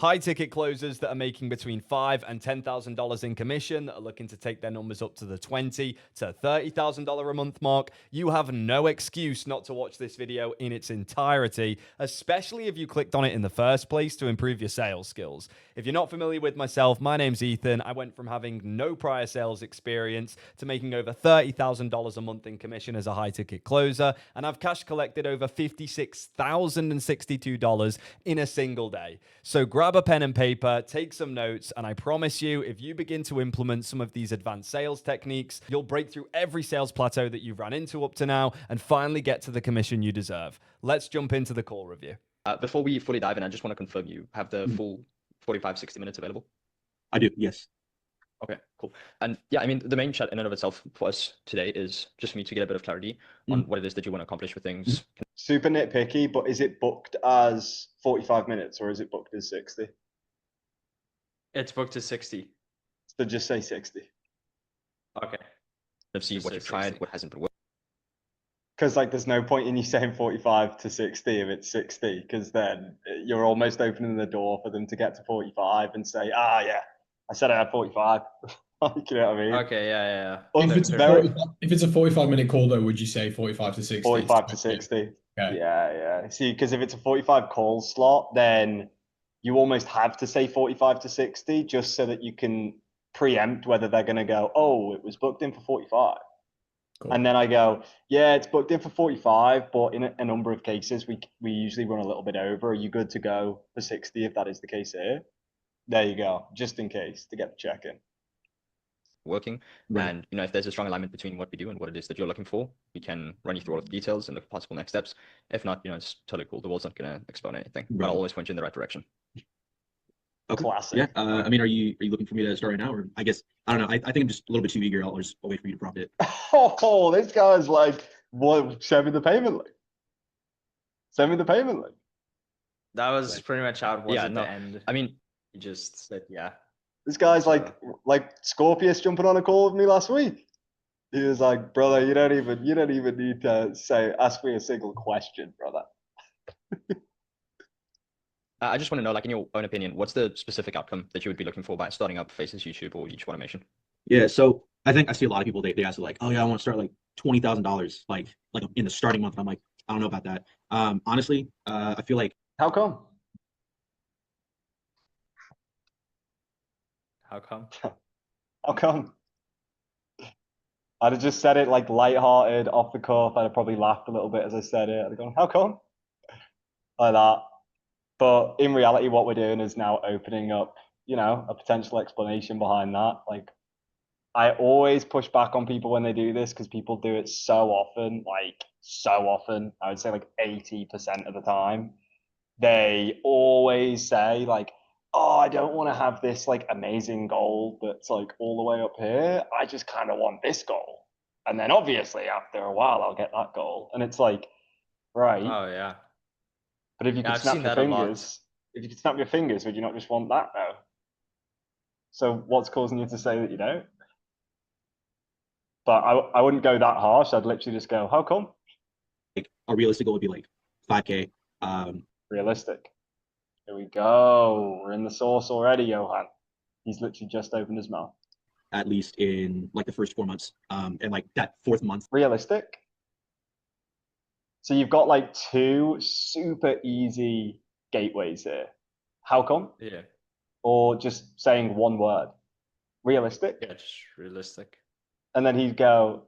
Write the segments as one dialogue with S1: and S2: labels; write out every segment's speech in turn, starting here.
S1: High ticket closers that are making between $5,000 and $10,000 in commission that are looking to take their numbers up to the $20,000 to $30,000 a month mark. You have no excuse not to watch this video in its entirety, especially if you clicked on it in the first place to improve your sales skills. If you're not familiar with myself, my name's Ethan. I went from having no prior sales experience to making over $30,000 a month in commission as a high ticket closer, and I've cash collected over $56,062 in a single day. So grab a pen and paper, take some notes, and I promise you, if you begin to implement some of these advanced sales techniques, you'll break through every sales plateau that you've ran into up to now and finally get to the commission you deserve. Let's jump into the call review.
S2: Before we fully dive in, I just want to confirm you have the full 45, 60 minutes available?
S3: I do, yes.
S2: Okay, cool. And yeah, I mean, the main chat in and of itself for us today is just for me to get a bit of clarity on what it is that you want to accomplish with things.
S4: Super nitpicky, but is it booked as 45 minutes or is it booked as 60?
S5: It's booked to 60.
S4: So just say 60.
S5: Okay.
S2: Let's see what you've tried, what hasn't been working.
S4: Because like there's no point in you saying 45 to 60 if it's 60, because then you're almost opening the door for them to get to 45 and say, yeah, I said I had 45. You know what I mean?
S5: Okay, yeah.
S6: If it's a 45-minute call, though, would you say 45 to 60?
S4: 45 to 60.
S6: Okay.
S4: Yeah. See, because if it's a 45 call slot, then you almost have to say 45 to 60 just so that you can preempt whether they're going to go, oh, it was booked in for 45. Cool. And then I go, yeah, it's booked in for 45, but in a number of cases, we usually run a little bit over. Are you good to go for 60 if that is the case here? There you go, just in case, to get the check-in.
S2: Working. Right. And, if there's a strong alignment between what we do and what it is that you're looking for, we can run you through all of the details and the possible next steps. If not, it's totally cool. The world's not going to explode anything, but I'll always point you in the right direction.
S4: Okay. Classic.
S3: Yeah. I mean, are you looking for me to start right now? Or I guess, I don't know. I think I'm just a little bit too eager. I'll wait for you to prompt it.
S4: Oh, this guy's like, what? Show me the payment link. Send me the payment link.
S5: That was pretty much how it was at the end.
S2: I mean,
S5: you just said, yeah.
S4: This guy's like Scorpius jumping on a call with me last week. He was like, brother, you don't even need to ask me a single question, brother.
S2: I just want to know, in your own opinion, what's the specific outcome that you would be looking for by starting up Faces YouTube or YouTube automation?
S3: Yeah, so I think I see a lot of people, they ask like, oh yeah, I want to start $20,000 like in the starting month. And I'm like, I don't know about that. Honestly, I feel like.
S4: How come?
S5: How come?
S4: How come? I'd have just said it lighthearted, off the cuff. I'd have probably laughed a little bit as I said it. I'd have gone, how come? Like that. But in reality, what we're doing is now opening up, a potential explanation behind that. I always push back on people when they do this because people do it so often, I would say 80% of the time. They always say oh, I don't want to have this amazing goal that's all the way up here. I just kind of want this goal. And then obviously after a while, I'll get that goal. And it's right.
S5: Oh, yeah.
S4: But if you could snap your fingers, would you not just want that though? So what's causing you to say that you don't? But I wouldn't go that harsh. I'd literally just go, how come?
S3: A realistic goal would be 5K.
S4: Realistic. Here we go. We're in the sauce already, Johan. He's literally just opened his mouth.
S3: At least in the first 4 months. And that fourth month.
S4: Realistic. So you've got two super easy gateways here. How come?
S5: Yeah.
S4: Or just saying one word. Realistic?
S5: Yeah, just realistic.
S4: And then he'd go,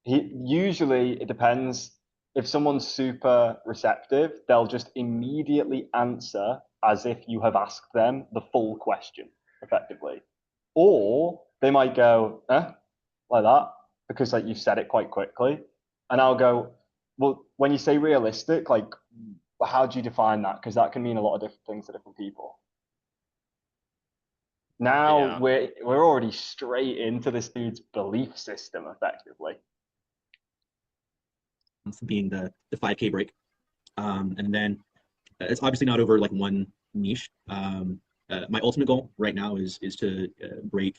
S4: usually it depends. If someone's super receptive, they'll just immediately answer as if you have asked them the full question, effectively. Or they might go, like that, because you've said it quite quickly. And I'll go, well, when you say realistic, how do you define that? Because that can mean a lot of different things to different people. Now we're already straight into this dude's belief system, effectively.
S3: Being the 5K break. And then it's obviously not over one niche. My ultimate goal right now is to break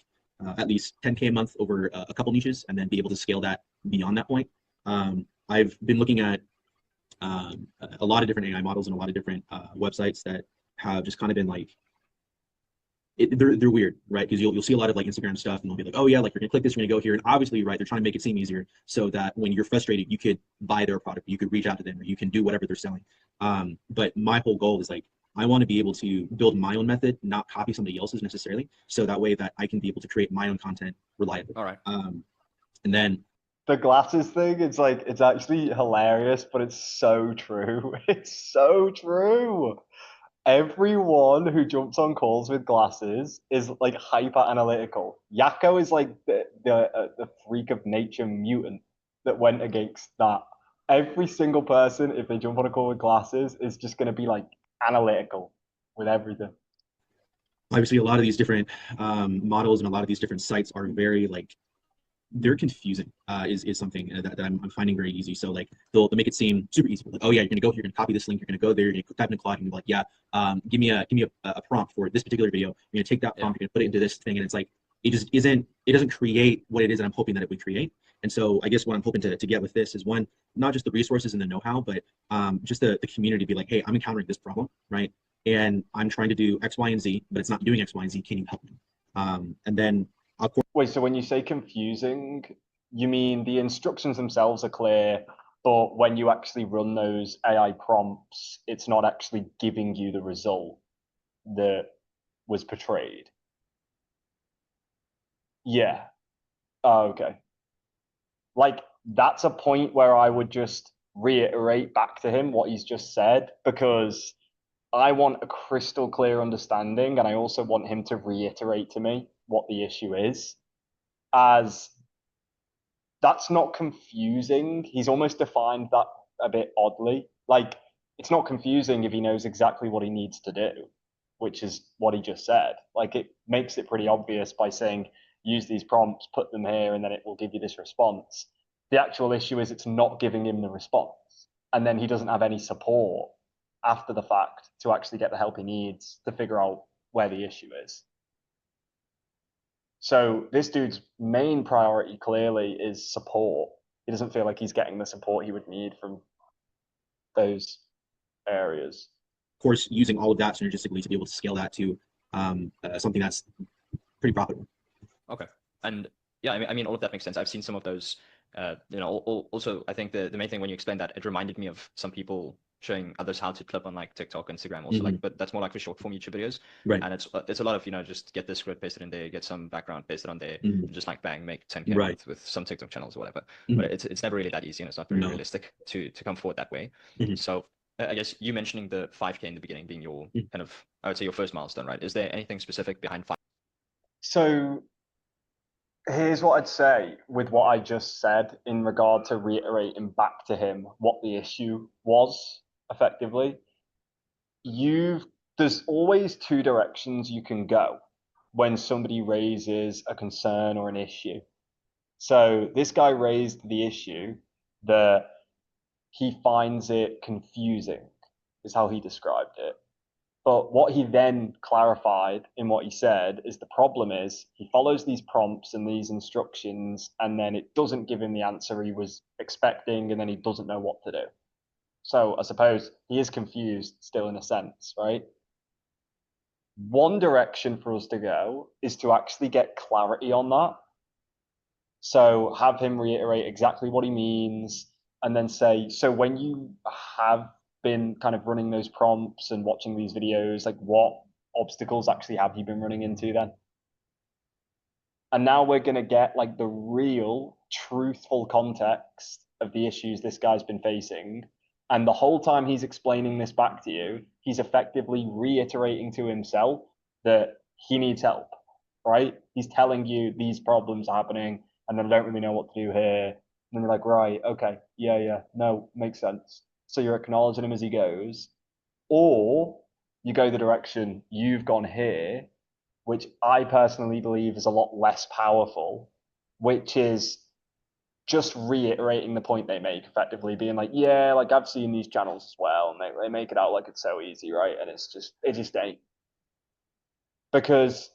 S3: at least 10K a month over a couple niches and then be able to scale that beyond that point. I've been looking at a lot of different AI models and a lot of different websites that have just kind of been they're weird, right? Because you'll see a lot of like Instagram stuff, and they'll be like, oh yeah, like you're gonna click this, you're gonna go here, and obviously you're right, they're trying to make it seem easier so that when you're frustrated, you could buy their product, you could reach out to them, or you can do whatever they're selling. But my whole goal is like I want to be able to build my own method, not copy somebody else's necessarily, so that way that I can be able to create my own content reliably.
S2: All right.
S3: And then
S4: the glasses thing, it's like it's actually hilarious, but it's so true. It's so true. Everyone who jumps on calls with glasses is like hyper analytical. Yakko is like the freak of nature mutant that went against that. Every single person, if they jump on a call with glasses, is just going to be like analytical with everything.
S3: Obviously, a lot of these different models and a lot of these different sites are very like they're confusing is something that I'm finding very easy. So like they'll make it seem super easy. Like, oh yeah, you're gonna go here, you're gonna copy this link, you're gonna go there, you're gonna type in a Claude, and you're like, yeah, give me a prompt for this particular video. You're gonna take that prompt, you're gonna put it into this thing, and it's like it just isn't. It doesn't create what it is that I'm hoping that it would create. And so I guess what I'm hoping to get with this is one, not just the resources and the know-how, but just the community to be like, hey, I'm encountering this problem, right? And I'm trying to do X, Y, and Z, but it's not doing X, Y, and Z. Can you help me? And then
S4: wait, so when you say confusing, you mean the instructions themselves are clear, but when you actually run those AI prompts, it's not actually giving you the result that was portrayed? Yeah. Oh, okay. Like, that's a point where I would just reiterate back to him what he's just said, because I want a crystal clear understanding, and I also want him to reiterate to me what the issue is, as that's not confusing. He's almost defined that a bit oddly. Like, it's not confusing if he knows exactly what he needs to do, which is what he just said. Like, it makes it pretty obvious by saying, use these prompts, put them here, and then it will give you this response. The actual issue is it's not giving him the response. And then he doesn't have any support after the fact to actually get the help he needs to figure out where the issue is. So this dude's main priority clearly is support. He doesn't feel like he's getting the support he would need from those areas.
S3: Of course, using all of that synergistically to be able to scale that to something that's pretty profitable.
S2: Okay. And yeah, I mean, all of that makes sense. I've seen some of those. Also, I think the main thing when you explained that, it reminded me of some people showing others how to clip on like TikTok, Instagram, also like, but that's more like for short form YouTube videos.
S3: Right.
S2: And it's a lot of, just get this script pasted in there, get some background pasted on there, just like bang, make 10K
S3: right.
S2: with some TikTok channels or whatever. But it's never really that easy, and it's not very realistic to come forward that way. So I guess you mentioning the 5K in the beginning being your kind of, I would say, your first milestone, right? Is there anything specific behind 5K?
S4: So here's what I'd say with what I just said in regard to reiterating back to him what the issue was effectively. There's always two directions you can go when somebody raises a concern or an issue. So this guy raised the issue that he finds it confusing, is how he described it. But what he then clarified in what he said is the problem is he follows these prompts and these instructions, and then it doesn't give him the answer he was expecting, and then he doesn't know what to do. So I suppose he is confused still in a sense, right? One direction for us to go is to actually get clarity on that. So have him reiterate exactly what he means, and then say, so when you have been kind of running those prompts and watching these videos, like what obstacles actually have you been running into then? And now we're going to get like the real truthful context of the issues this guy's been facing. And the whole time he's explaining this back to you, he's effectively reiterating to himself that he needs help, right? He's telling you these problems are happening, and then I don't really know what to do here. And then you're like, right, okay, yeah, no, makes sense. So you're acknowledging him as he goes, or you go the direction you've gone here, which I personally believe is a lot less powerful, which is just reiterating the point they make, effectively being like, yeah, like I've seen these channels as well, and they make it out like it's so easy, right? And it just ain't. Because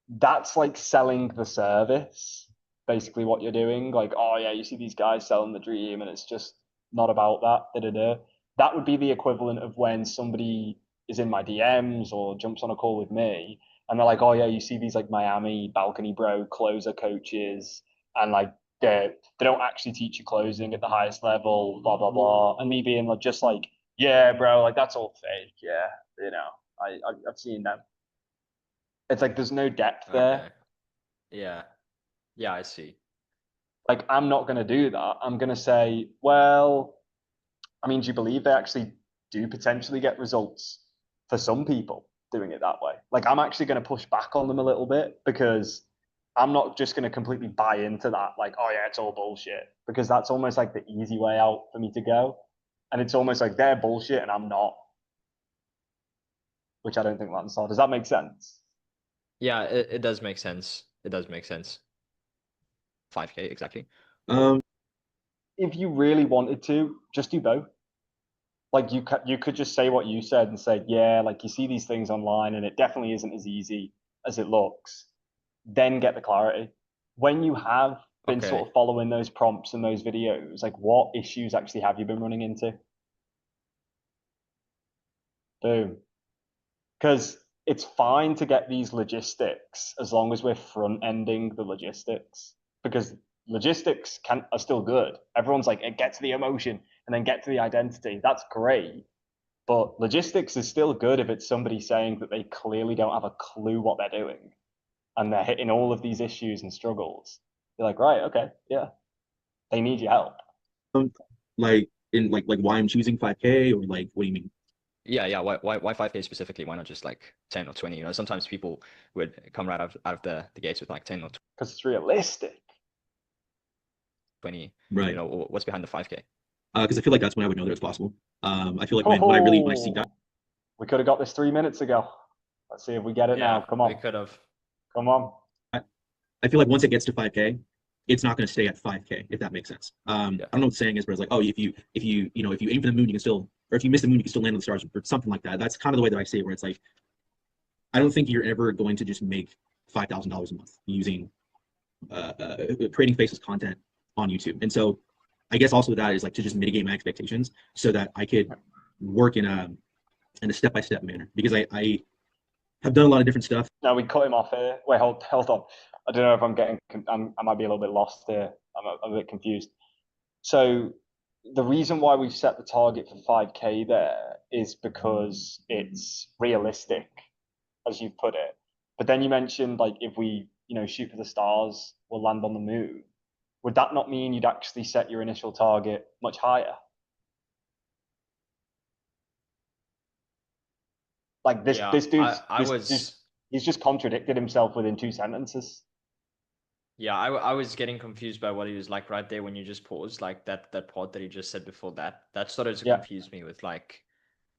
S4: that's like selling the service, basically what you're doing. Like, oh yeah, you see these guys selling the dream, and it's just not about that. That would be the equivalent of when somebody is in my DMs or jumps on a call with me, and they're like, "Oh yeah, you see these like Miami balcony bro closer coaches, and like they don't actually teach you closing at the highest level, blah blah blah," and me being like, just like, "Yeah, bro, like that's all fake. Yeah, you know, I've seen them." It's like there's no depth there.
S5: Okay. Yeah. Yeah, I see.
S4: Like I'm not going to do that. I'm going to say, well, I mean, do you believe they actually do potentially get results for some people doing it that way? Like I'm actually going to push back on them a little bit because I'm not just going to completely buy into that. Like, oh yeah, it's all bullshit, because that's almost like the easy way out for me to go. And it's almost like they're bullshit and I'm not, which I don't think lands hard. Does that make sense?
S2: Yeah, it does make sense. It does make sense. 5K, exactly.
S4: If you really wanted to, just do both. Like you could just say what you said and say, yeah, like you see these things online and it definitely isn't as easy as it looks. Then get the clarity. When you have been
S2: Okay.
S4: sort of following those prompts and those videos, like what issues actually have you been running into? Boom. Because it's fine to get these logistics as long as we're front ending the logistics. Because logistics are still good. Everyone's like, get to the emotion and then get to the identity. That's great. But logistics is still good if it's somebody saying that they clearly don't have a clue what they're doing and they're hitting all of these issues and struggles. You're like, right, okay, yeah, they need your help.
S3: Like in like why I'm choosing 5K, or like what do you mean?
S2: Yeah. Why 5K specifically? Why not just like 10 or 20? You know, sometimes people would come right out of the gates with like 10 or
S4: Because it's realistic.
S2: 20.
S3: Right.
S2: You know, what's behind the 5K?
S3: Because I feel like that's when I would know that it's possible. I feel like when I really seek out.
S4: We could have got this 3 minutes ago. Let's see if we get it now. Come on.
S5: We could have.
S4: Come on.
S3: I feel like once it gets to 5K, it's not going to stay at 5K, if that makes sense.
S2: Yeah.
S3: I don't know what the saying is, but it's like, oh, if you aim for the moon, you can still, or if you miss the moon, you can still land on the stars, or something like that. That's kind of the way that I see it, where it's like, I don't think you're ever going to just make $5,000 a month using creating faceless content on YouTube. And so I guess also that is like to just mitigate my expectations so that I could work in a step-by-step manner, because I have done a lot of different stuff.
S4: Now we cut him off here. Wait, hold on. I don't know if I'm getting. I might be a little bit lost here. I'm a bit confused. So the reason why we've set the target for 5K there is because it's realistic, as you've put it. But then you mentioned like if we shoot for the stars, we'll land on the moon. Would that not mean you'd actually set your initial target much higher? Like this dude's he's just contradicted himself within 2 sentences.
S5: Yeah, I was getting confused by what he was like right there when you just paused, like that part that he just said before that. That started to confuse me with like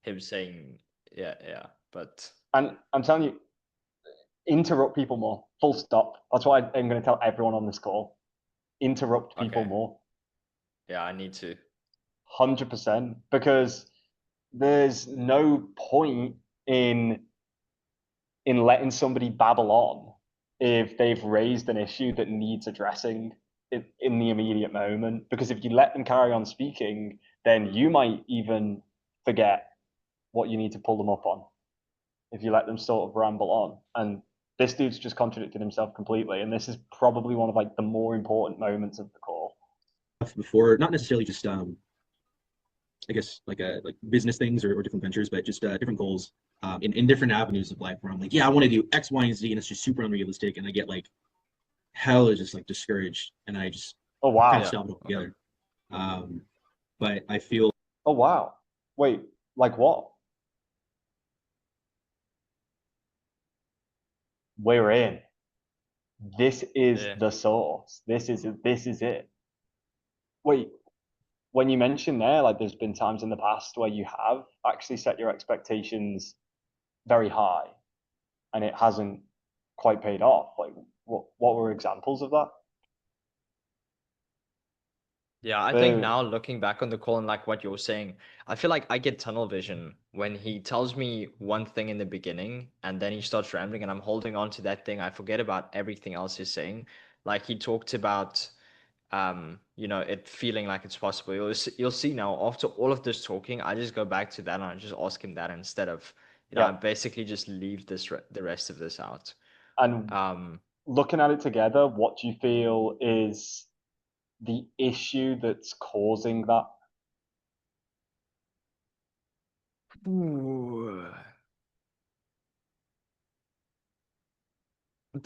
S5: him saying, yeah. But
S4: and I'm telling you, interrupt people more. Full stop. That's why I'm going to tell everyone on this call. Interrupt people more.
S5: Yeah, I need to.
S4: 100%, because there's no point in letting somebody babble on if they've raised an issue that needs addressing in the immediate moment. Because if you let them carry on speaking, then you might even forget what you need to pull them up on if you let them sort of ramble on. And this dude's just contradicted himself completely, and this is probably one of like the more important moments of the call.
S3: Before, not necessarily just I guess like business things or different ventures, but just different goals in different avenues of life, where I'm like, yeah, I want to do X, Y, and Z, and it's just super unrealistic, and I get like hell is just like discouraged, and I just kind of stop it altogether. But I feel.
S4: Oh wow! Wait, like what? We're in. This is the source. This is it. Wait, when you mentioned there, like there's been times in the past where you have actually set your expectations very high and it hasn't quite paid off. Like what were examples of that?
S5: Yeah, I think now looking back on the call and like what you're saying, I feel like I get tunnel vision when he tells me one thing in the beginning and then he starts rambling and I'm holding on to that thing. I forget about everything else he's saying. Like he talked about, it feeling like it's possible. You'll see now after all of this talking, I just go back to that and I just ask him that instead of, you know,
S4: Yeah.
S5: I basically just leave the rest of this out.
S4: And looking at it together, what do you feel is the issue that's causing that?
S5: Ooh.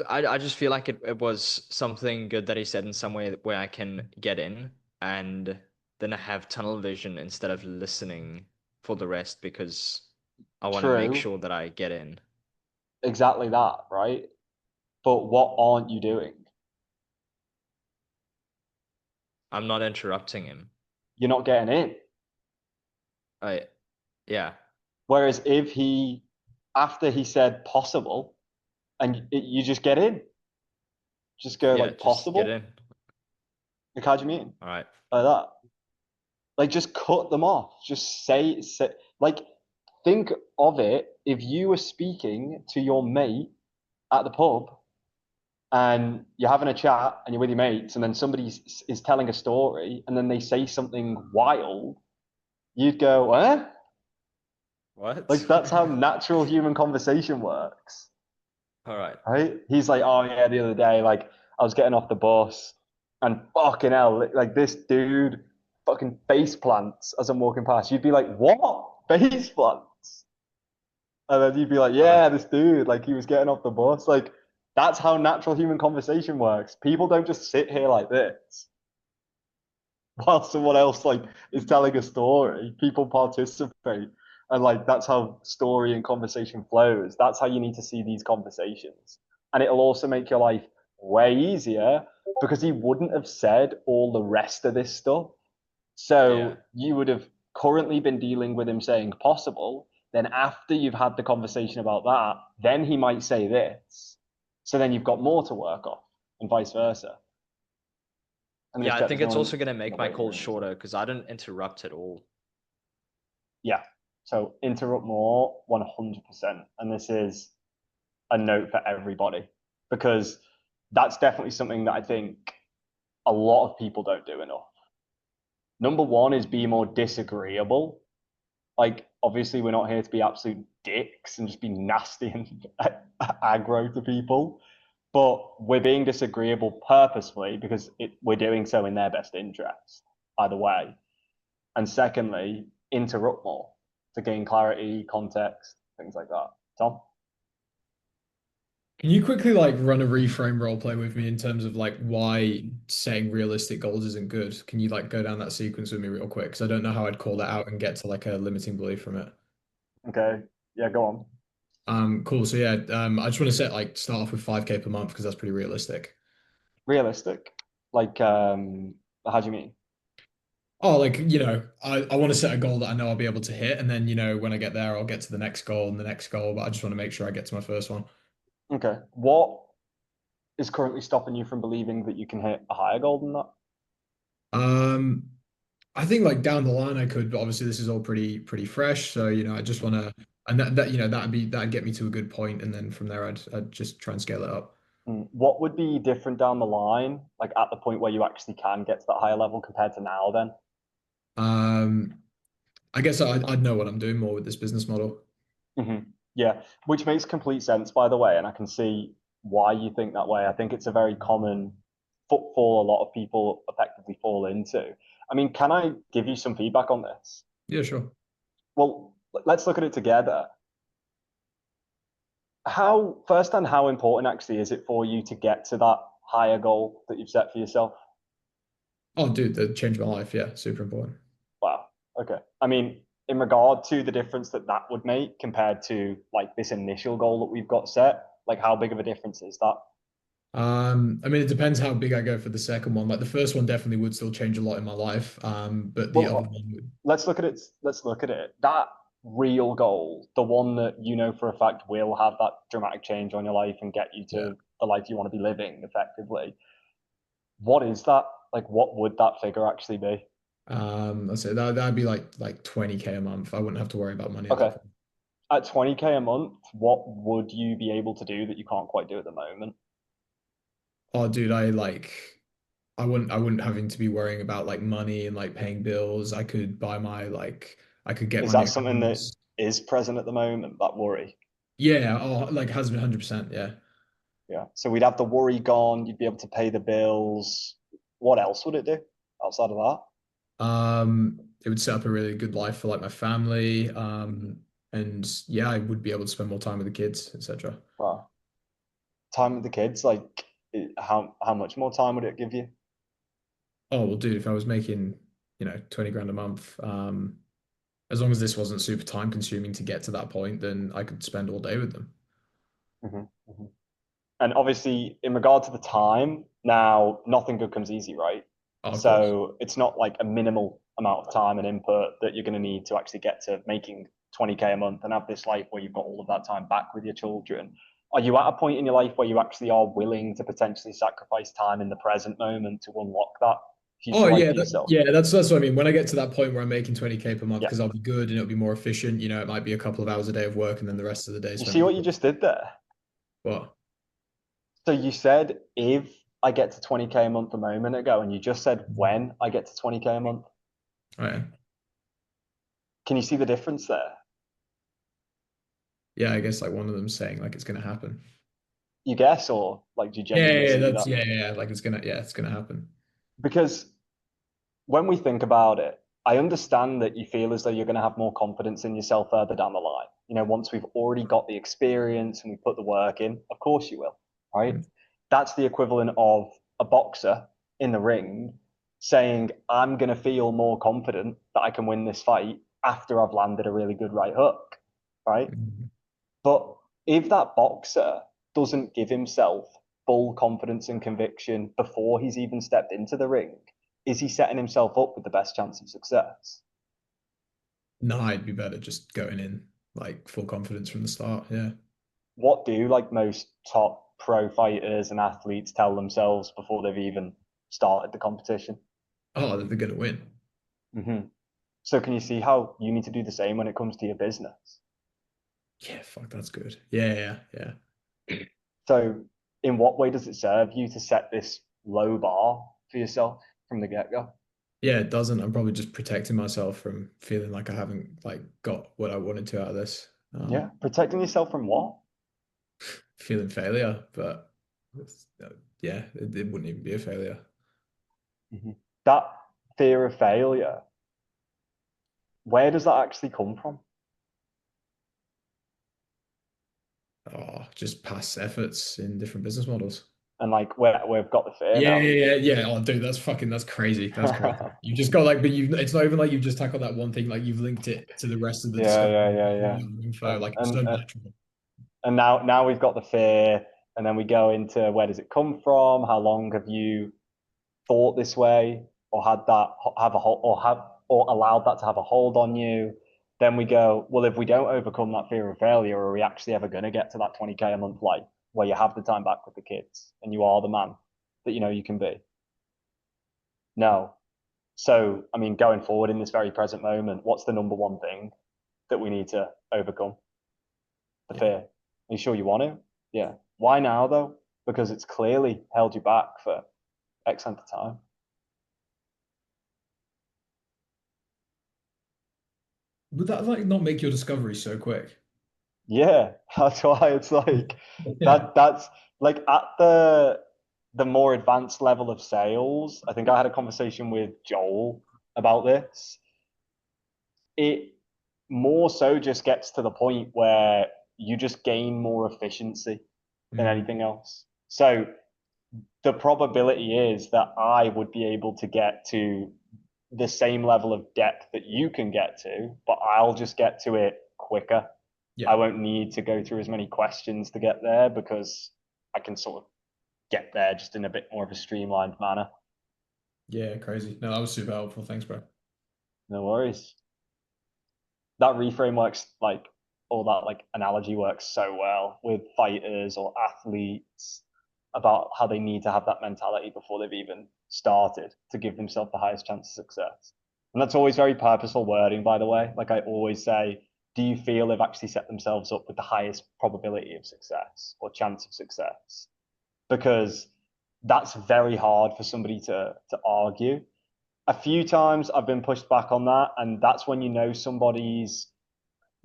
S5: I just feel like it was something good that he said in some way where I can get in, and then I have tunnel vision instead of listening for the rest because I want to make
S4: True,
S5: sure that I get in.
S4: exactly that, right? But what aren't you doing?
S5: I'm not interrupting him.
S4: You're not getting in.
S5: I Yeah.
S4: Whereas if he, after he said possible, and you just get in, just go
S5: Yeah,
S4: like
S5: just get
S4: possible.
S5: in.
S4: Like, how do you mean?
S5: All right.
S4: Like that. Like, just cut them off. Just say, like, think of it if you were speaking to your mate at the pub and you're having a chat and you're with your mates, and then somebody is telling a story and then they say something wild, you'd go, eh?
S5: What?
S4: Like, that's how natural human conversation works.
S5: All right.
S4: Right? He's like, oh yeah, the other day, like I was getting off the bus and fucking hell, like this dude fucking face plants as I'm walking past. You'd be like, what? Face plants? And then you'd be like, yeah, this dude, like he was getting off the bus. Like that's how natural human conversation works. People don't just sit here like this while someone else like is telling a story. People participate. And like that's how story and conversation flows. That's how you need to see these conversations. And it'll also make your life way easier because he wouldn't have said all the rest of this stuff.
S5: Yeah.
S4: So you would have currently been dealing with him saying possible. Then after you've had the conversation about that, then he might say this. So then you've got more to work off and vice versa. And
S5: Yeah,
S4: this
S5: I
S4: chat
S5: think
S4: doesn't
S5: it's
S4: want
S5: also gonna make my
S4: wait
S5: calls
S4: here.
S5: shorter because I don't interrupt at all.
S4: Yeah. So interrupt more 100%. And this is a note for everybody because that's definitely something that I think a lot of people don't do enough. Number one is be more disagreeable. Like, obviously, we're not here to be absolute dicks and just be nasty and aggro to people, but we're being disagreeable purposefully because we're doing so in their best interest, either way. And secondly, interrupt more to gain clarity, context, things like that. Tom?
S6: Can you quickly like run a reframe roleplay with me in terms of like why setting realistic goals isn't good? Can you like go down that sequence with me real quick? Because I don't know how I'd call that out and get to like a limiting belief from it.
S4: Okay. Yeah, go on.
S6: Cool. So yeah, I just want to set like start off with 5K per month because that's pretty realistic.
S4: Realistic? Like, how do you mean?
S6: Oh, like, I want to set a goal that I know I'll be able to hit. And then, when I get there, I'll get to the next goal and the next goal. But I just want to make sure I get to my first one.
S4: Okay. What is currently stopping you from believing that you can hit a higher goal than that?
S6: Um, I think like down the line I could, but obviously this is all pretty fresh. So, I just want to, and that'd get me to a good point. And then from there, I'd just try and scale it up.
S4: What would be different down the line, like at the point where you actually can get to that higher level compared to now then?
S6: Um, I guess I'd know what I'm doing more with this business model.
S4: Yeah, which makes complete sense, by the way, and I can see why you think that way. I think it's a very common footfall a lot of people effectively fall into. I mean, can I give you some feedback on this?
S6: Yeah, sure.
S4: Well, let's look at it together. How important actually is it for you to get to that higher goal that you've set for yourself?
S6: Oh, dude, that changed my life. Yeah, super important.
S4: Wow. Okay. I mean, in regard to the difference that that would make compared to like this initial goal that we've got set, like how big of a difference is that?
S6: I mean, it depends how big I go for the second one. Like the first one definitely would still change a lot in my life. But the other
S4: Well,
S6: one would.
S4: let's look at it. Let's look at it. That real goal, the one that you know for a fact will have that dramatic change on your life and get you
S6: Yeah.
S4: to the life you want to be living effectively. What is that? Like, what would that figure actually be?
S6: I'd say that'd be like 20K a month. I wouldn't have to worry about money at that
S4: Okay.
S6: point.
S4: At 20K a month, what would you be able to do that you can't quite do at the moment?
S6: Oh, dude, I wouldn't having to be worrying about like money and like paying bills. I could buy my like I could get
S4: Is
S6: my
S4: that
S6: new
S4: something that
S6: house.
S4: is present at the moment, that worry.
S6: Yeah, oh, like has been 100%. Yeah.
S4: Yeah. So we'd have the worry gone. You'd be able to pay the bills. What else would it do outside of that?
S6: It would set up a really good life for like my family. And yeah, I would be able to spend more time with the kids, etc.
S4: Well, time with the kids, like how much more time would it give you?
S6: Oh, well, dude, if I was making, 20 grand a month, as long as this wasn't super time consuming to get to that point, then I could spend all day with them.
S4: Mm-hmm. And obviously, in regard to the time, now nothing good comes easy, right?
S6: Oh, of course.
S4: So it's not like a minimal amount of time and input that you're going to need to actually get to making 20K a month and have this life where you've got all of that time back with your children. Are you at a point in your life where you actually are willing to potentially sacrifice time in the present moment to unlock that future
S6: Oh
S4: life
S6: yeah,
S4: for yourself?
S6: that's what I mean. When I get to that point where I'm making 20K per month,
S4: Yeah.
S6: because I'll be good and it'll be more efficient. It might be a couple of hours a day of work and then the rest of the day
S4: You
S6: spent
S4: see
S6: with
S4: what you just did there?
S6: what?
S4: So you said if I get to 20K a month a moment ago, and you just said when I get to 20K a month.
S6: Oh, yeah.
S4: Can you see the difference there?
S6: Yeah, I guess like one of them saying like it's gonna happen.
S4: You guess, or like do you
S6: Yeah,
S4: genuinely see that?
S6: like it's gonna happen.
S4: Because when we think about it, I understand that you feel as though you're going to have more confidence in yourself further down the line. Once we've already got the experience and we put the work in, of course you will, right?
S6: Mm.
S4: That's the equivalent of a boxer in the ring saying, I'm going to feel more confident that I can win this fight after I've landed a really good right hook, right?
S6: Mm.
S4: But if that boxer doesn't give himself full confidence and conviction before he's even stepped into the ring, is he setting himself up with the best chance of success?
S6: No, I'd be better just going in like full confidence from the start. Yeah.
S4: What do like most top pro fighters and athletes tell themselves before they've even started the competition?
S6: Oh, that they're gonna win.
S4: Mm-hmm. So can you see how you need to do the same when it comes to your business?
S6: Yeah, fuck, that's good. Yeah.
S4: So in what way does it serve you to set this low bar for yourself from the get-go?
S6: Yeah, it doesn't. I'm probably just protecting myself from feeling like I haven't like got what I wanted to out of this.
S4: Yeah, protecting yourself from what?
S6: Feeling failure, but yeah, it wouldn't even be a failure.
S4: Mm-hmm. That fear of failure, where does that actually come from?
S6: Oh, just past efforts in different business models.
S4: And like we've got the fear
S6: Yeah,
S4: now.
S6: Oh, dude, that's crazy. That's crazy. You just got like, but it's not even like you've just tackled that one thing. Like you've linked it to the rest of the discussion.
S4: Yeah.
S6: Info, like it's
S4: And,
S6: so
S4: and
S6: natural.
S4: and now we've got the fear, and then we go into where does it come from? How long have you thought this way, or had that have a hold, or allowed that to have a hold on you? Then we go, well, if we don't overcome that fear of failure, are we actually ever going to get to that 20K a month life where you have the time back with the kids and you are the man that you know you can be? No. So, I mean, going forward in this very present moment, what's the number one thing that we need to overcome? The
S6: Yeah.
S4: fear. Are you sure you want to? Yeah. Why now though? Because it's clearly held you back for X amount of time.
S6: Would that like not make your discovery so quick?
S4: Yeah, that's why it's like
S6: Yeah.
S4: that's like at the more advanced level of sales. I think I had a conversation with Joel about this. It more so just gets to the point where you just gain more efficiency than
S6: Mm.
S4: anything else. So the probability is that I would be able to get to the same level of depth that you can get to, but I'll just get to it quicker. I
S6: Yeah.
S4: won't need to go through as many questions to get there because I can sort of get there just in a bit more of a streamlined manner.
S6: Yeah, crazy. No, that was super helpful. Thanks, bro.
S4: No worries. That reframe works like, or that like analogy works so well with fighters or athletes about how they need to have that mentality before they've even started to give themselves the highest chance of success. And that's always very purposeful wording, by the way. Like I always say, do you feel they've actually set themselves up with the highest probability of success or chance of success? Because that's very hard for somebody to argue. A few times I've been pushed back on that, and that's when you know somebody's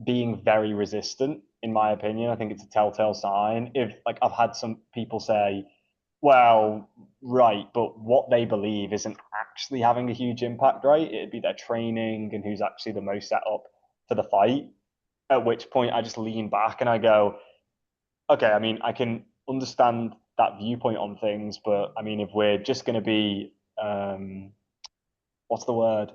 S4: being very resistant, in my opinion. I think it's a telltale sign. If like I've had some people say, well, right, but what they believe isn't actually having a huge impact, right? It'd be their training and who's actually the most set up for the fight. At which point I just lean back and I go, okay, I mean, I can understand that viewpoint on things, but I mean, if we're just going to be, what's the word?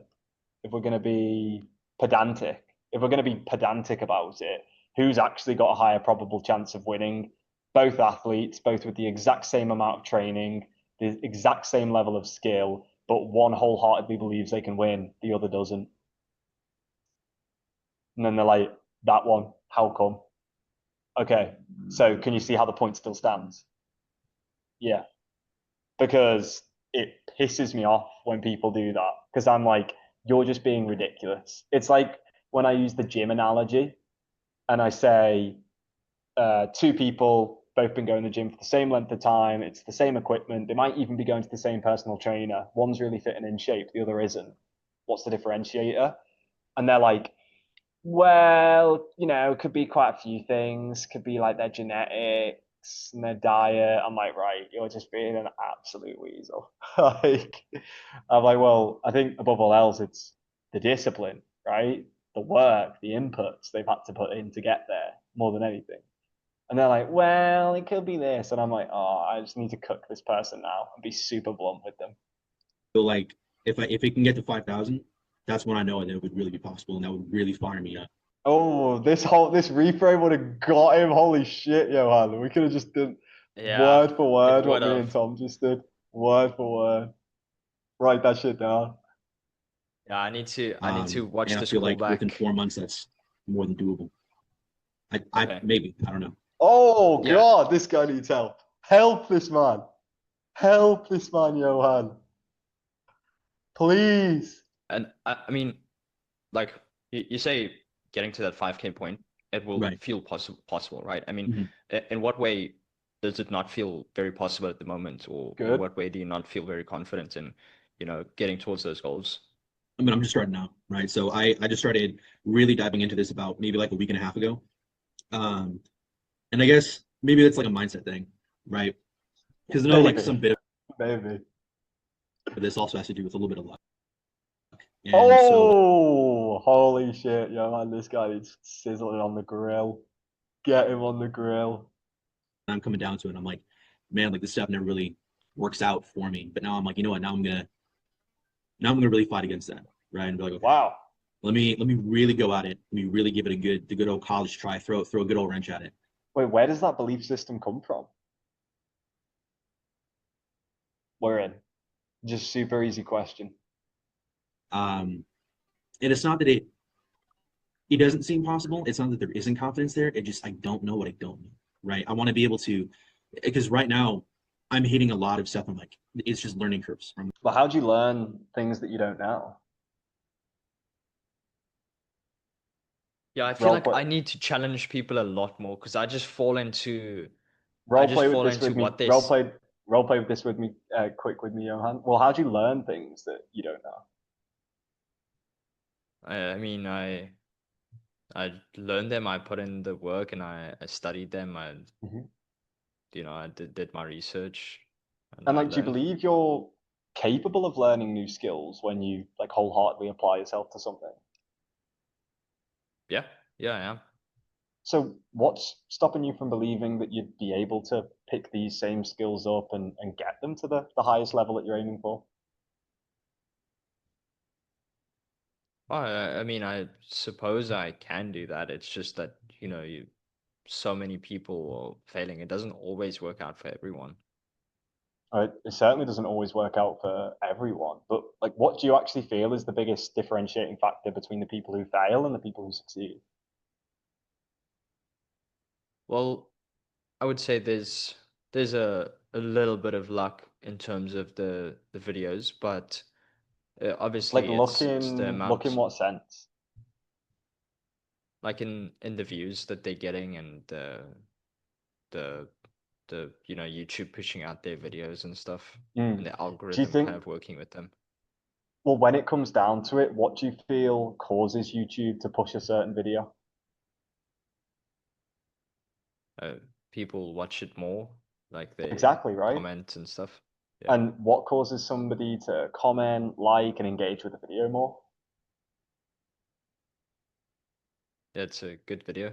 S4: If we're going to be pedantic, if we're going to be pedantic about it, who's actually got a higher probable chance of winning? Both athletes, both with the exact same amount of training, the exact same level of skill, but one wholeheartedly believes they can win, the other doesn't. And then they're like, that one, how come? Okay, so can you see how the point still stands? Yeah, because it pisses me off when people do that because I'm like, you're just being ridiculous. It's like when I use the gym analogy and I say, two people both been going to the gym for the same length of time, it's the same equipment, they might even be going to the same personal trainer. One's really fit and in shape, the other isn't. What's the differentiator? And they're like, well, could be quite a few things. Could be like their genetics and their diet. I'm like, right, you're just being an absolute weasel. Like, I'm like, well, I think above all else, it's the discipline, right? The work, the inputs they've had to put in to get there more than anything. And they're like, well, it could be this. And I'm like, oh, I just need to cook this person now and be super blunt with them.
S3: So like if it can get to 5,000, that's when I know that it would really be possible, and that would really fire me up.
S4: Oh, this reframe would have got him. Holy shit, Johan. We could have just done
S5: Yeah,
S4: word for word
S5: it
S4: what
S5: would
S4: me
S5: have.
S4: and Tom just did. Word for word. Write that shit down.
S5: Yeah, I need to watch
S3: And I
S5: this
S3: feel
S5: call
S3: like within
S5: back.
S3: 4 months, that's more than doable. I
S5: Okay.
S3: maybe, I don't know.
S4: Oh
S5: Yeah.
S4: God, this guy needs help. Help this man. Help this man, Johan. Please.
S5: And I mean, like you say, getting to that 5K point, it will
S3: Right.
S5: feel possible, right? I mean,
S3: Mhm.
S5: in what way does it not feel very possible at the moment, or in
S4: Good.
S5: what way do you not feel very confident in, getting towards those goals?
S3: I mean, I'm just starting out, right? So I just started really diving into this about maybe like a week and a half ago. And I guess maybe that's like a mindset thing, right? Because I know like some
S4: Maybe.
S3: bit
S4: Maybe.
S3: of this also has to do with a little bit of luck. And so
S4: Oh, holy shit, Johan. This guy needs sizzling on the grill. Get him on the grill.
S3: I'm coming down to it. I'm like, man, like this stuff never really works out for me. But now I'm like, you know what? Now I'm gonna really fight against that, right? And be like, okay,
S4: Wow.
S3: let me really go at it. Let me really give it the good old college try. Throw a good old wrench at it.
S4: Wait, where does that belief system come from? We're in. Just super easy question.
S3: And it's not that it doesn't seem possible. It's not that there isn't confidence there. It just I don't know what I don't know, right? I want to be able to, because right now I'm hitting a lot of stuff. I'm like, it's just learning curves.
S4: Well, how do you learn things that you don't know?
S5: Yeah, I feel
S4: Role
S5: like
S4: play,
S5: I need to challenge people a lot more because I just fall into
S4: role play with this with me.
S5: what they
S4: Role play with this with me. Quick with me, Johan. Well, how do you learn things that you don't know?
S5: I mean, I learned them, I put in the work, and I studied them.
S4: Mhm.
S5: I did my research, and
S4: And
S5: I
S4: like, do you
S5: learned.
S4: believe you're capable of learning new skills when you like wholeheartedly apply yourself to something?
S5: Yeah, yeah, I am.
S4: So, what's stopping you from believing that you'd be able to pick these same skills up and get them to the highest level that you're aiming for?
S5: I mean, I suppose I can do that. It's just that, so many people are failing. It doesn't always work out for everyone.
S4: It certainly doesn't always work out for everyone, but like, what do you actually feel is the biggest differentiating factor between the people who fail and the people who succeed?
S5: Well, I would say there's a little bit of luck in terms of the videos, but
S4: Like,
S5: obviously
S4: look
S5: it's the
S4: in look in
S5: amount,
S4: what sense?
S5: like in the views that they're getting, and the YouTube pushing out their videos and stuff, and
S4: Mm.
S5: the
S4: Do you
S5: algorithm kind
S4: think?
S5: of working with them.
S4: Well, when it comes down to it, what do you feel causes YouTube to push a certain video?
S5: people watch it more, like they
S4: Exactly, right?
S5: comment and stuff. Yeah.
S4: And what causes somebody to comment, like, and engage with the video more?
S5: It's a good video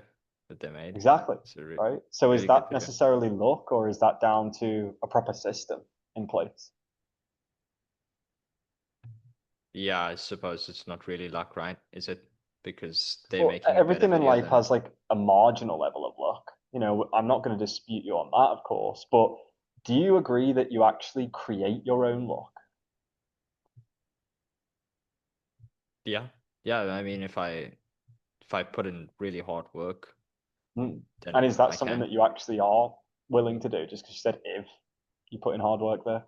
S5: that they made.
S4: Exactly,
S5: It's a
S4: right? So is
S5: really good
S4: that
S5: video.
S4: necessarily luck, or is that down to a proper system in place?
S5: Yeah, I suppose it's not really luck, right? Is it? Because they're
S4: Well,
S5: making a better
S4: everything in
S5: video
S4: life
S5: than
S4: has like a marginal level of luck. You know, I'm not going to dispute you on that, of course, but do you agree that you actually create your own luck?
S5: yeah. Yeah, I mean if I put in really hard work,
S4: Mm.
S5: then
S4: And is that
S5: I
S4: something
S5: can.
S4: that you actually are willing to do? Just because you said if you put in hard work there.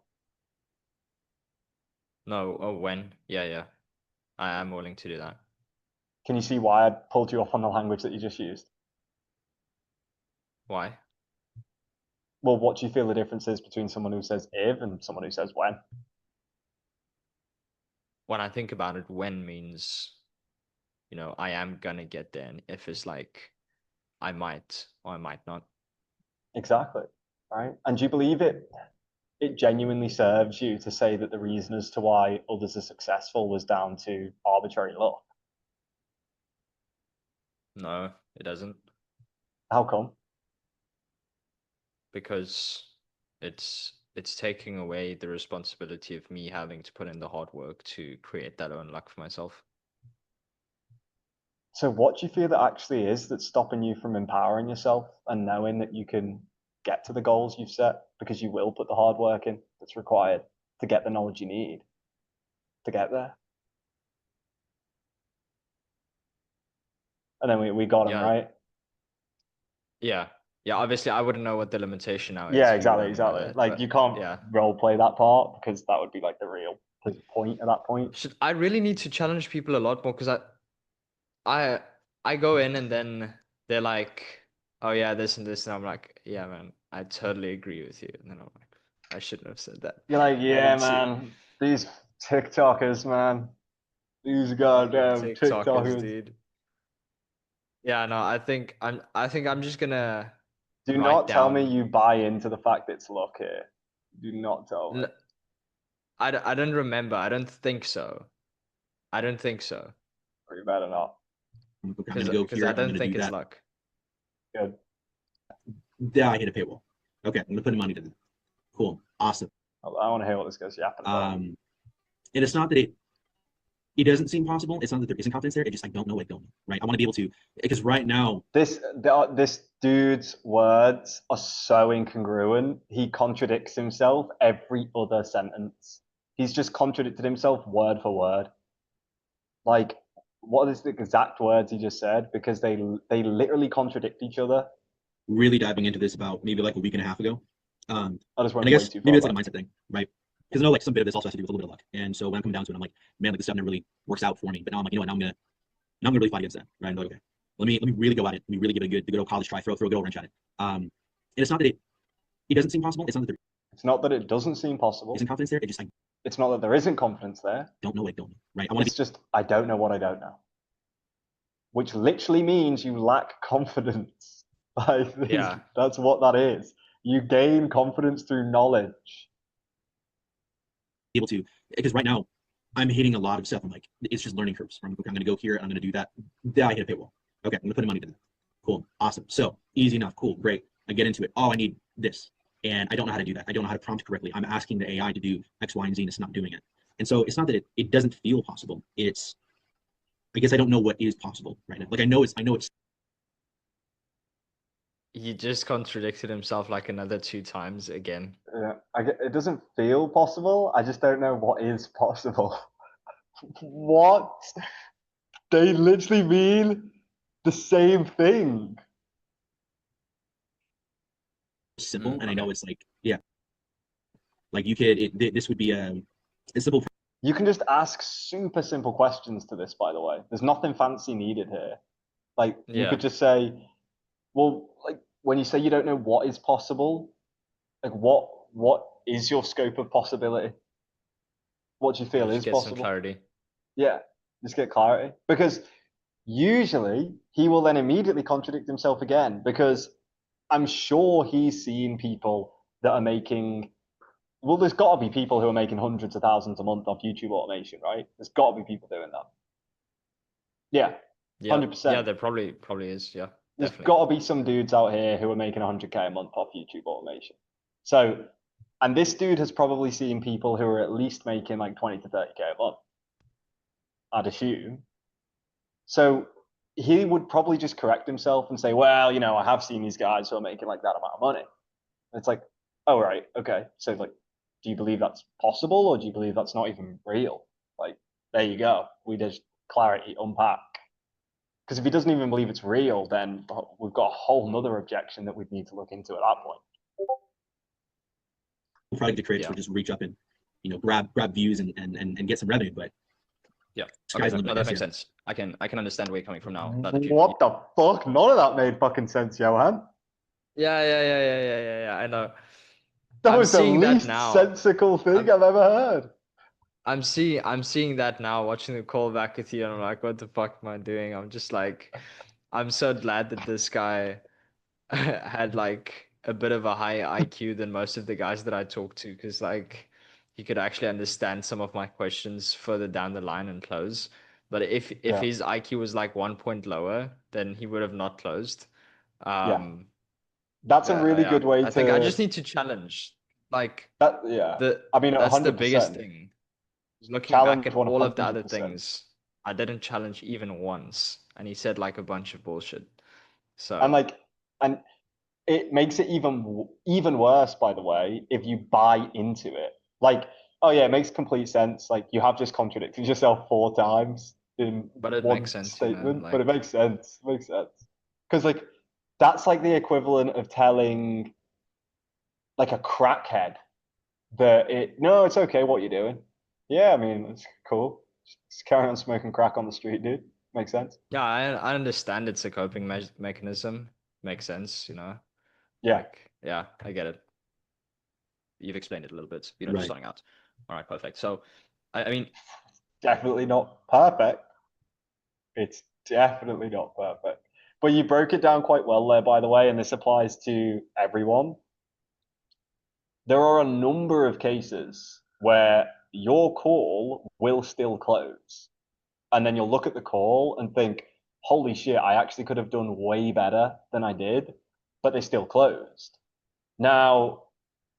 S5: No, oh when? Yeah, yeah. I am willing to do that.
S4: Can you see why I pulled you off on the language that you just used?
S5: Why?
S4: Well, what do you feel the difference is between someone who says if and someone who says when?
S5: When I think about it, when means, I am gonna get there. And if it's like I might or I might not.
S4: Exactly, right? And do you believe it genuinely serves you to say that the reason as to why others are successful was down to arbitrary luck?
S5: No, it doesn't.
S4: How come?
S5: Because it's taking away the responsibility of me having to put in the hard work to create that own luck for myself.
S4: So what do you feel that actually is that's stopping you from empowering yourself and knowing that you can get to the goals you've set because you will put the hard work in that's required to get the knowledge you need to get there? And then we got him,
S5: Yeah,
S4: right?
S5: yeah. Yeah, obviously I wouldn't know what the limitation now
S4: Yeah,
S5: is. You
S4: exactly,
S5: only know
S4: exactly.
S5: that.
S4: Like
S5: But
S4: you can't
S5: yeah.
S4: role play that part because that would be like the real point at that point.
S5: I really need to challenge people a lot more because I I go in and then they're like, oh yeah, this and this, and I'm like, yeah, man, I totally agree with you. And then I'm like, I shouldn't have said that.
S4: You're like,
S5: I
S4: yeah,
S5: need to.
S4: man, these TikTokers, man, these
S5: Fucking
S4: goddamn
S5: TikTokers,
S4: TikTokers.
S5: dude. Yeah, no, I think I'm just gonna
S4: Do
S5: write
S4: not tell me
S5: down.
S4: you buy into the fact it's luck here. Do not tell me.
S5: I don't remember. I don't think so. I don't think so.
S4: Or you better not.
S3: I'm
S5: Because
S3: going to go here.
S5: I
S3: I'm
S5: don't
S3: going to
S5: think
S3: do
S5: it's
S3: that.
S5: luck.
S4: Good.
S3: Yeah, I hit a paywall. Okay, I'm going to put in money to that. Cool. Awesome.
S4: I want to hear what this guy's yapping about.
S3: And it's not that it doesn't seem possible. It's not that there isn't confidence there. It just I don't know what I don't know, right? I want to be able to because right now
S4: This dude's words are so incongruent. He contradicts himself every other sentence. He's just contradicted himself word for word. Like, what is the exact words he just said? Because they literally contradict each other.
S3: really diving into this about maybe like a week and a half ago.
S4: I just went
S3: And I
S4: way
S3: guess
S4: too far
S3: maybe it's like a
S4: back.
S3: mindset thing, right? Because I know like some bit of this also has to do with a little bit of luck. And so when I'm coming down to it, I'm like, man, like this stuff never really works out for me. But now I'm like, you know what? Now I'm gonna really fight against that, right? I'm like, okay, let me really go at it. Let me really give it the good old college try, throw a good old wrench at it. And it's not that it doesn't seem possible. It's not that there
S4: It's not that it doesn't seem possible.
S3: isn't confidence there. It just I
S4: It's not that there isn't confidence there.
S3: don't know what I don't know, right? I want to
S4: It's just I don't know what I don't know, which literally means you lack confidence. Like,
S5: Yeah.
S4: that's what that is. You gain confidence through knowledge.
S3: be able to because right now I'm hitting a lot of stuff. I'm like, it's just learning curves. I'm going to go here and I'm going to do that. Then I hit a paywall. Okay, I'm going to put in money to that. Cool, awesome. So easy enough. Cool, great. I get into it. Oh, I need this, and I don't know how to do that. I don't know how to prompt correctly. I'm asking the AI to do X, Y, and Z, and it's not doing it. And so it's not that it doesn't feel possible. It's I guess I don't know what is possible right now. Like I know it's
S5: He just contradicted himself like another 2 times again.
S4: Yeah, it doesn't feel possible. I just don't know what is possible. What? They literally mean the same thing.
S3: simple, and I
S5: Okay.
S3: know it's like yeah, like you could this would be a simple.
S4: You can just ask super simple questions to this, by the way. There's nothing fancy needed here. Like, you
S5: Yeah.
S4: could just say, well, like, when you say you don't know what is possible, like, what is your scope of possibility? What do you feel
S5: Just
S4: is
S5: get some
S4: possible?
S5: clarity.
S4: Yeah, just get clarity. Because usually he will then immediately contradict himself again because I'm sure he's seen people that are making. Well, there's got to be people who are making hundreds of thousands a month off YouTube automation, right? There's got to be people doing that. Yeah,
S5: Yeah,
S4: 100%.
S5: there probably is. Yeah,
S4: There's
S5: definitely.
S4: got to be some dudes out here who are making 100K a month off YouTube automation. So, and this dude has probably seen people who are at least making like 20 to 30K a month, I'd assume. So he would probably just correct himself and say, well, I have seen these guys who are making like that amount of money. And it's like, oh, right, okay. So, like, do you believe that's possible, or do you believe that's not even real? Like, there you go. We just clarity, unpack. Because if he doesn't even believe it's real, then we've got a whole nother objection that we'd need to look into at that point.
S3: Probably the creators
S5: Yeah.
S3: would just reach up and grab views and get some revenue, but
S5: Yeah.
S3: sky's
S5: Okay,
S3: the
S5: no,
S3: limit,
S5: that
S3: I
S5: makes
S3: guess,
S5: sense. I can understand where you're coming from now. That you,
S4: What the fuck? None of that made fucking sense, Johan.
S5: yeah. I know.
S4: That
S5: I'm
S4: was the
S5: seeing that
S4: least
S5: now.
S4: sensical thing I've ever heard.
S5: I'm seeing that now, watching the call back with you, and I'm like, what the fuck am I doing? I'm just like, I'm so glad that this guy had like a bit of a higher IQ than most of the guys that I talk to, because like he could actually understand some of my questions further down the line and close. But if
S4: Yeah.
S5: his IQ was like 1 point lower, then he would have not closed. Um,
S4: That's a really
S5: yeah,
S4: good way
S5: I think I
S4: to.
S5: just need to challenge. Like
S4: Yeah.
S5: the
S4: I mean,
S5: that's the
S4: 100%.
S5: biggest thing. Looking
S4: Challenge
S5: back at all of the other
S4: 100%.
S5: things, I didn't challenge even once, and he said like a bunch of bullshit. So
S4: And it makes it even worse, by the way, if you buy into it. Like, oh yeah, it makes complete sense. Like, you have just contradicted yourself 4 times in
S5: but it
S4: one
S5: makes sense,
S4: statement, but it
S5: like
S4: makes sense. It makes sense. Because like that's like the equivalent of telling like a crackhead that it's okay what you're doing. Yeah, I mean, it's cool. Just carry on smoking crack on the street, dude. Makes sense.
S5: yeah, I understand it's a coping mechanism. Makes sense,
S4: Yeah.
S5: Like yeah, I get it. You've explained it a little bit, just
S3: right.
S5: starting out. All right, perfect. So I mean,
S4: Definitely not perfect. It's definitely not perfect. But you broke it down quite well there, by the way, and this applies to everyone. There are a number of cases where your call will still close. And then you'll look at the call and think, holy shit, I actually could have done way better than I did, but they still closed. Now,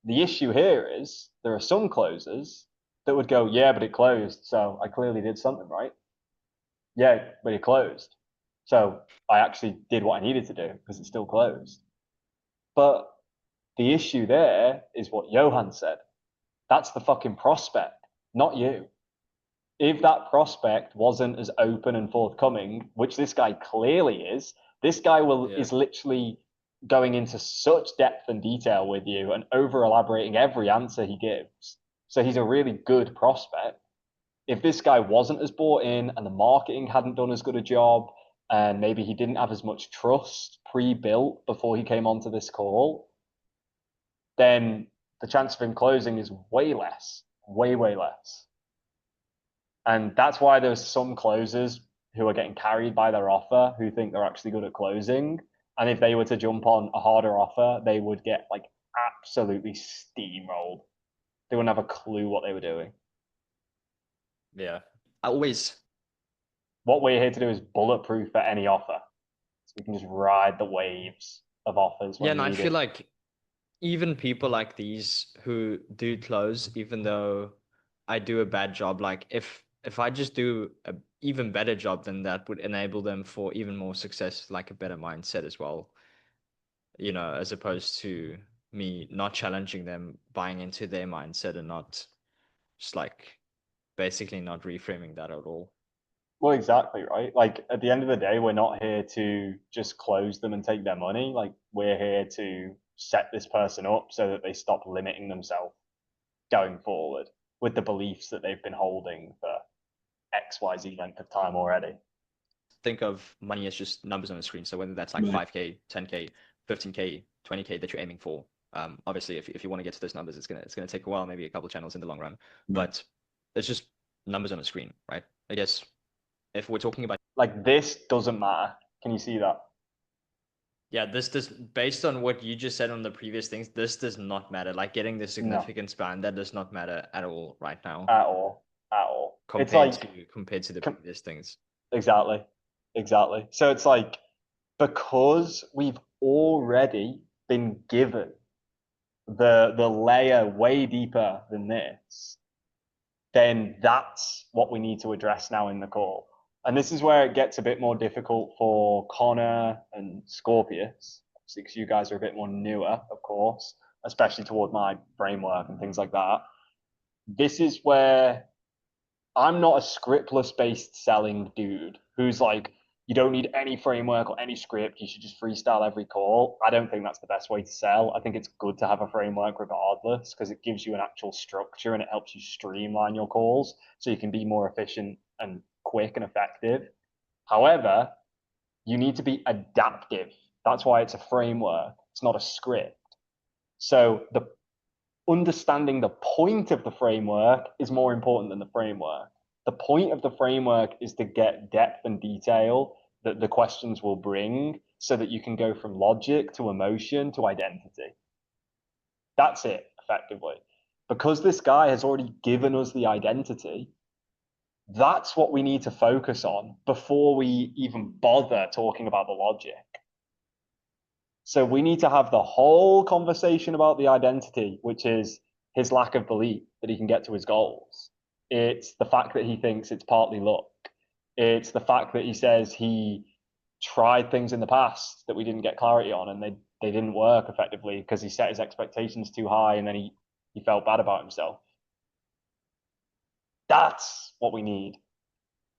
S4: the issue here is there are some closers that would go, yeah, but it closed, so I clearly did something right. Yeah, but it closed. So I actually did what I needed to do because it still closed. But the issue there is what Johan said. That's the fucking prospect, not you. If that prospect wasn't as open and forthcoming, which this guy clearly is, this guy is literally going into such depth and detail with you and over elaborating every answer he gives. So he's a really good prospect. If this guy wasn't as bought in and the marketing hadn't done as good a job, and maybe he didn't have as much trust pre-built before he came onto this call, then the chance of him closing is way less, way less. And that's why there's some closers who are getting carried by their offer who think they're actually good at closing. And if they were to jump on a harder offer, they would get like absolutely steamrolled. They wouldn't have a clue what they were doing.
S5: yeah. I always
S4: What we're here to do is bulletproof for any offer. So we can just ride the waves of offers when
S5: yeah, and I
S4: needed.
S5: feel like even people like these who do close, even though I do a bad job, like if I just do a even better job than that would enable them for even more success, like a better mindset as well. As opposed to me not challenging them, buying into their mindset and not just like basically not reframing that at all.
S4: Well, exactly, right? Like at the end of the day, we're not here to just close them and take their money. Like we're here to set this person up so that they stop limiting themselves going forward with the beliefs that they've been holding for XYZ length of time already.
S5: Think of money as just numbers on the screen. So whether that's like
S3: Right.
S5: 5K, 10K, 15K, 20K that you're aiming for. Obviously, if you want to get to those numbers, it's gonna take a while, maybe a couple channels in the long run. But it's just numbers on the screen, right? I guess if we're talking about
S4: Like this doesn't matter. Can you see that?
S5: Yeah, this does, based on what you just said on the previous things, this does not matter. Like getting the significance band, that does not matter at all right now
S4: at all, at all. It's
S5: compared
S4: like
S5: to the previous things.
S4: exactly, exactly. So it's like because we've already been given the layer way deeper than this, then that's what we need to address now in the call. And this is where it gets a bit more difficult for Connor and Scorpius, because you guys are a bit more newer, of course, especially toward my framework and things like that. This is where I'm not a scriptless based selling dude who's like, you don't need any framework or any script. You should just freestyle every call. I don't think that's the best way to sell. I think it's good to have a framework regardless because it gives you an actual structure and it helps you streamline your calls so you can be more efficient and quick and effective. However, you need to be adaptive. That's why it's a framework. It's not a script. So the understanding the point of the framework is more important than the framework. The point of the framework is to get depth and detail that the questions will bring so that you can go from logic to emotion to identity. That's it, effectively. Because this guy has already given us the identity, that's what we need to focus on before we even bother talking about the logic. So we need to have the whole conversation about the identity, which is his lack of belief that he can get to his goals. It's the fact that he thinks it's partly luck. It's the fact that he says he tried things in the past that we didn't get clarity on and they didn't work effectively because he set his expectations too high and then he felt bad about himself. That's what we need.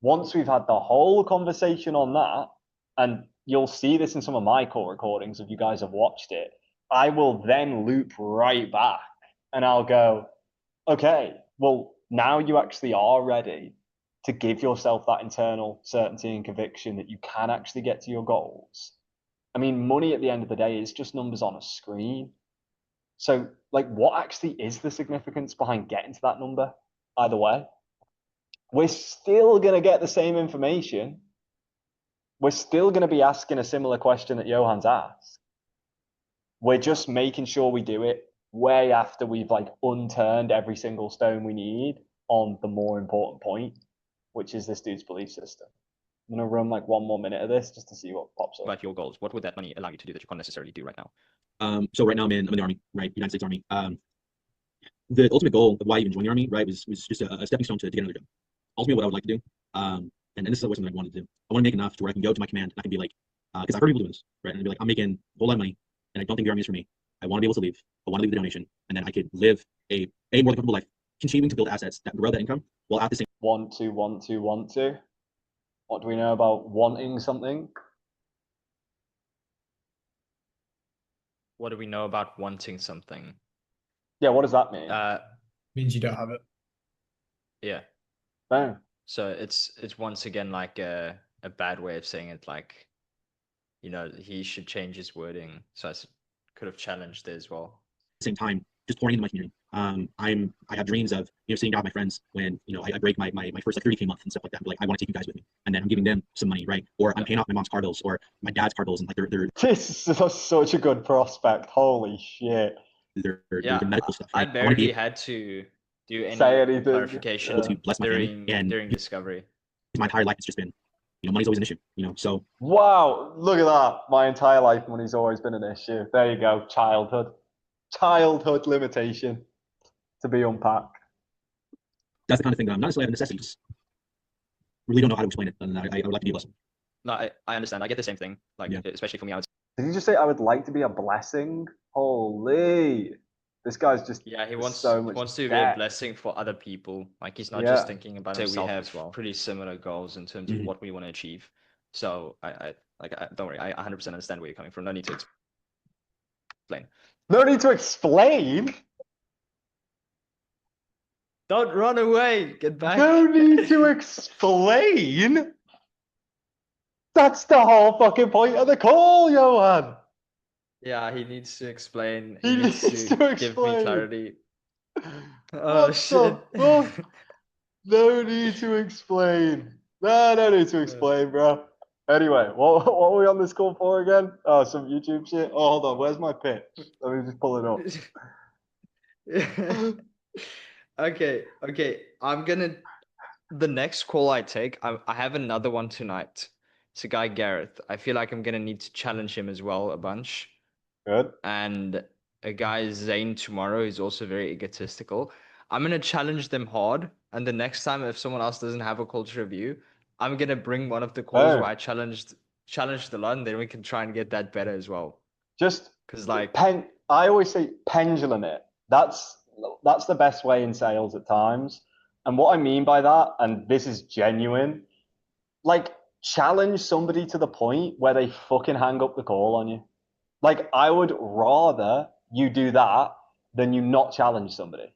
S4: Once we've had the whole conversation on that, and you'll see this in some of my call recordings if you guys have watched it, I will then loop right back and I'll go, okay, well, now you actually are ready to give yourself that internal certainty and conviction that you can actually get to your goals. I mean, money at the end of the day is just numbers on a screen. So, like, what actually is the significance behind getting to that number? Either way, we're still going to get the same information. We're still going to be asking a similar question that Johan's asked. We're just making sure we do it way after we've like unturned every single stone we need on the more important point, which is this dude's belief system. I'm going to run like 1 more minute of this just to see what pops up.
S2: About your goals, what would that money allow you to do that you can't necessarily do right now?
S3: So right now I'm in the Army, right? United States Army. The ultimate goal of why I even joined the Army, right, was just a stepping stone to get another job. Ultimately, what I would like to do, and this is always something I wanted to do. I want to make enough to where I can go to my command and I can be like, because I've heard people do this, right? And I'd be like, I'm making a whole lot of money, and I don't think the Army is for me. I want to be able to leave. I want to leave the donation, and then I could live a more than comfortable life, continuing to build assets that grow that income while at the same.
S4: Want to. What do we know about wanting something?
S5: What do we know about wanting something?
S4: Yeah, what does that mean?
S6: Means you don't have it.
S5: Yeah.
S4: Boom.
S5: So it's once again like a bad way of saying it. Like, you know, he should change his wording. So I could have challenged it as well.
S3: Same time, just pouring into my community. I have dreams of sitting down with my friends when I break my first like 30K month and stuff like that. But, like, I want to take you guys with me, and then I'm giving them some money, right? Or I'm paying off my mom's car bills or my dad's car bills, and like they're
S4: This is such a good prospect. Holy shit.
S3: their medical stuff.
S5: I
S3: Right?
S5: barely had to do any
S4: Say anything.
S5: clarification
S3: to bless my family, and
S5: during discovery.
S3: my entire life it's just been money's always an issue. So
S4: Wow, look at that. My entire life money's always been an issue. There you go. Childhood limitation to be unpacked.
S3: that's the kind of thing that I'm not necessarily a necessity. Just really don't know how to explain it, and I would like to be a blessing.
S2: No, I understand. I get the same thing. Like,
S3: Yeah.
S2: especially for me, I would
S4: Did you just say I would like to be a blessing? Holy. This guy's just
S5: Yeah, he
S4: there's
S5: wants to be a
S4: depth.
S5: blessing for other people. Like, he's not
S4: Yeah.
S5: just thinking about himself
S2: we have
S5: as well.
S2: pretty similar goals in terms of what we want to achieve. So I don't worry. I 100% understand where you're coming from. No need to explain.
S4: No need to explain.
S5: Don't run away. Get back.
S4: No need to explain. That's the whole fucking point of the call, Johan.
S5: Yeah, he needs to explain.
S4: He
S5: needs
S4: needs
S5: to
S4: to
S5: give me
S4: explain.
S5: clarity. Oh
S4: What
S5: shit.
S4: the fuck? No need to explain. No need to explain, bro. Anyway, what were we on this call for again? Oh, some YouTube shit. Oh, hold on. Where's my pick? Let me just pull it up.
S5: Okay. The next call I take, I have another one tonight. It's a guy, Gareth. I feel like I'm gonna need to challenge him as well a bunch.
S4: Good.
S5: And a guy, Zane, tomorrow, is also very egotistical. I'm gonna challenge them hard. And the next time, if someone else doesn't have a culture review, I'm gonna bring one of the calls where
S4: Oh,
S5: I challenged a lot, and then we can try and get that better as well.
S4: just
S5: Because like,
S4: I always say pendulum it. That's the best way in sales at times. And what I mean by that, and this is genuine, like challenge somebody to the point where they fucking hang up the call on you. Like I would rather you do that than you not challenge somebody.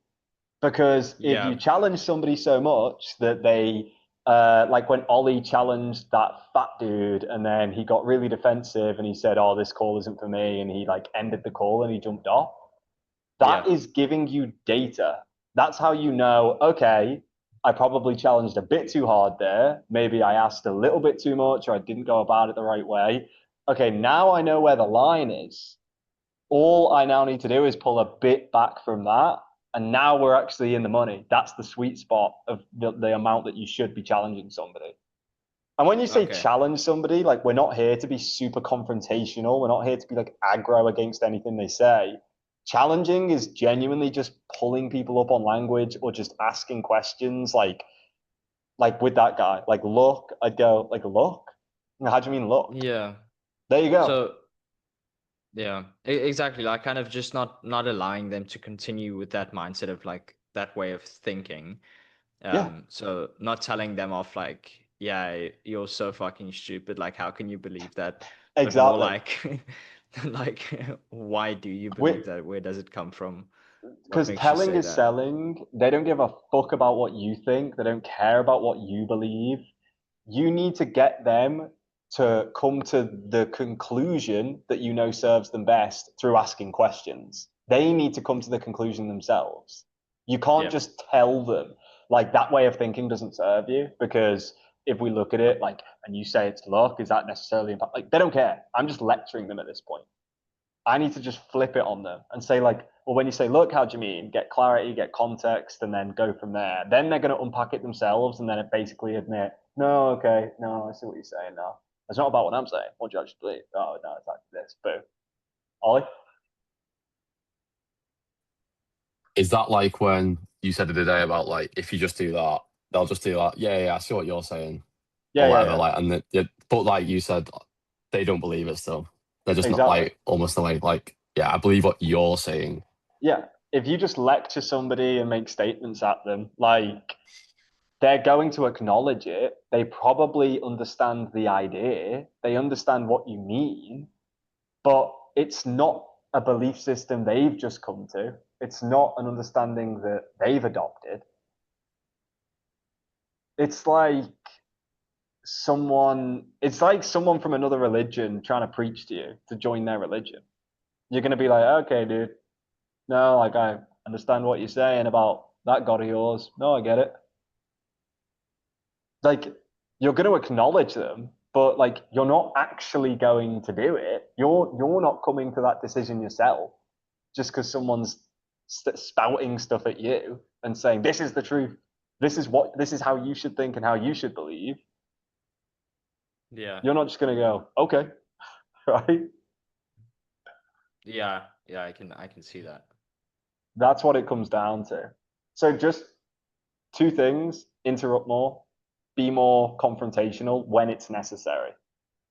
S4: Because if you
S5: yeah,
S4: challenge somebody so much that they like when Ollie challenged that fat dude and then he got really defensive and he said, "Oh, this call isn't for me," and he like ended the call and he jumped off. That
S5: yeah,
S4: is giving you data. That's how you know, okay, I probably challenged a bit too hard there. Maybe I asked a little bit too much or I didn't go about it the right way. Okay, now I know where the line is. All I now need to do is pull a bit back from that. And now we're actually in the money. That's the sweet spot of the amount that you should be challenging somebody. And when you say
S5: okay,
S4: challenge somebody, like we're not here to be super confrontational. We're not here to be like aggro against anything they say. Challenging is genuinely just pulling people up on language or just asking questions like with that guy. Like, look, I'd go, like, look? How do you mean look?
S5: yeah.
S4: There you go.
S5: So yeah, exactly. Like kind of just not allowing them to continue with that mindset of like that way of thinking.
S4: Yeah,
S5: So not telling them off like, yeah, you're so fucking stupid. Like, how can you believe that? But more
S4: exactly.
S5: like, like, why do you
S4: We,
S5: believe that? Where does it come from? What
S4: because
S5: makes you
S4: telling
S5: say
S4: is
S5: that?
S4: selling. They don't give a fuck about what you think. They don't care about what you believe. You need to get them to come to the conclusion that you know serves them best through asking questions. They need to come to the conclusion themselves. You can't
S5: Yeah,
S4: just tell them like that way of thinking doesn't serve you because if we look at it like and you say it's luck, is that necessarily like they don't care. I'm just lecturing them at this point. I need to just flip it on them and say like, well, when you say, look, how do you mean? Get clarity, get context, and then go from there. Then they're going to unpack it themselves and then basically admit, no, okay, no, I see what you're saying now. It's not about what I'm saying. What do you actually believe? Oh, no, it's like this. Boom. Ollie?
S7: Is that like when you said the other day about like if you just do that, they'll just do that? Yeah, yeah, I see what you're saying,
S4: Yeah,
S7: or
S4: yeah,
S7: whatever.
S4: yeah.
S7: Like, and yeah, but like you said, they don't believe it still. They're just not
S4: Exactly.
S7: like almost the way like, yeah, I believe what you're saying.
S4: Yeah. If you just lecture somebody and make statements at them, like they're going to acknowledge it. They probably understand the idea. They understand what you mean, but it's not a belief system they've just come to. It's not an understanding that they've adopted. It's like someone from another religion trying to preach to you to join their religion. You're going to be like, okay, dude, no, like I understand what you're saying about that God of yours. No, I get it. Like you're going to acknowledge them, but like you're not actually going to do it. You're not coming to that decision yourself just because someone's spouting stuff at you and saying this is the truth. This is how you should think and how you should believe.
S5: yeah,
S4: You're not just going to go, okay, right?
S5: yeah. I can see that.
S4: That's what it comes down to. So just two things: interrupt more, be more confrontational when it's necessary.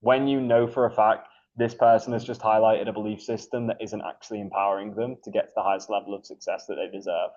S4: When you know for a fact this person has just highlighted a belief system that isn't actually empowering them to get to the highest level of success that they deserve.